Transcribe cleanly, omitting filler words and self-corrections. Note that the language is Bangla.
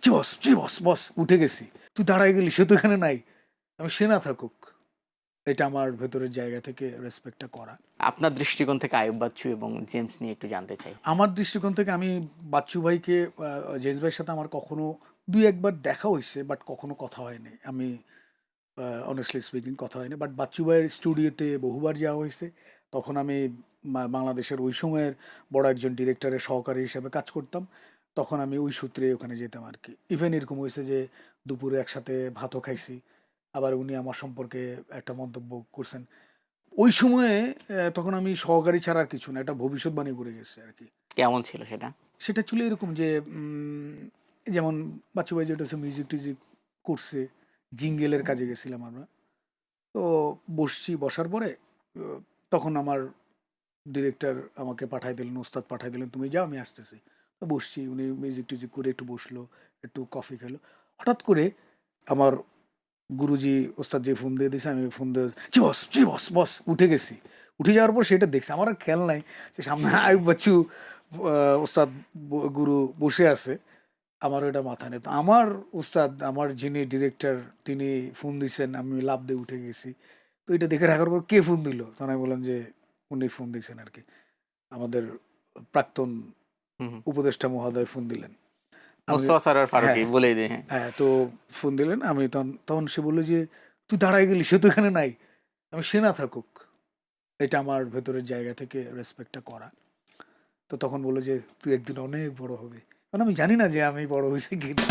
জি বস বস উঠে গেছি, তুই দাঁড়ায় গেলি, সে তো এখানে নাই, আমি সে না থাকুক, এটা আমার ভেতরের জায়গা থেকে রেসপেক্টটা করা। আপনার দৃষ্টিকোণ থেকে আইয়ুব বাচ্চু এবং জেমস নিয়ে একটু জানতে চাই। আমার দৃষ্টিকোণ থেকে আমি বাচ্চু ভাইকে, জেমস ভাইয়ের সাথে আমার কখনো দুই একবার দেখা হয়েছে, বাট কখনো কথা হয়নি। আমি অনেস্টলি স্পিকিং কথা হয়নি, বাট বাচ্চু ভাইয়ের স্টুডিওতে বহুবার যাওয়া হয়েছে। তখন আমি বাংলাদেশের ওই সময়ের বড় একজন ডিরেক্টরের সহকারী হিসেবে কাজ করতাম। তখন আমি ওই সূত্রে ওখানে যেতাম আর কি। ইভেন এরকম হয়েছে যে দুপুরে একসাথে ভাতও খাইছি, আবার উনি আমার সম্পর্কে একটা মন্তব্য করছেন ওই সময়ে। তখন আমি সহকারী ছাড়া আর কিছু না, একটা ভবিষ্যৎবাণী করে গেছে আর কি। কেমন ছিল সেটা? সেটা ছিল এরকম যে যেমন বাচ্চু ভাই যেটা হচ্ছে মিউজিক টিউজিক করছে, জিঙ্গেলের কাজে গেছিলাম আমরা। তো বসছি, বসার পরে তখন আমার ডিরেক্টর আমাকে পাঠাই দিলেন, ওস্তাদ পাঠাই দিলেন, তুমি যাও আমি আসতেছি। তো বসছি, উনি মিউজিক টিউজিক করে একটু বসলো, একটু কফি খেলো। হঠাৎ করে আমার গুরুজি ওস্তাদ যে ফোন দিয়ে দিয়েছে, আমি ফোন দিয়ে জি বস বস উঠে গেছি। উঠে যাওয়ার পর সেটা দেখছি, আমার আর খেয়াল নাই যে সামনে আইয়ুব বাচ্চু ওস্তাদ গুরু বসে আছে, আমার ওটা মাথায় নেই। তো আমার উস্তাদ, আমার যিনি ডিরেক্টর, তিনি ফোন দিচ্ছেন, আমি লাফ দিয়ে উঠে গেছি। তো এটা দেখে রাখার পর কে ফোন দিল, তখন আমি বললাম যে উনি ফোন দিয়েছেন আর কি, আমাদের প্রাক্তন হুম, হুম। উপদেষ্টা মহোদয় ফোন দিলেন। আমি মোস্তফা সরোয়ার ফারুকী হ্যাঁ, বলেই দিই, হ্যাঁ। হ্যাঁ, তো ফোন দিলেন। আমি তখন তখন সে বলল যে, "তুই দাঁড়ায় গেলি, সে তো এখানে নাই।" আমি, "সে না থাকুক, এটা আমার ভেতরের জায়গা থেকে রেসপেক্টটা করা।" তো তখন বলল যে, "তুই একদিন অনেক বড় হবি।" কারণ আমি জানি না যে আমি বড় হইছি কিনা।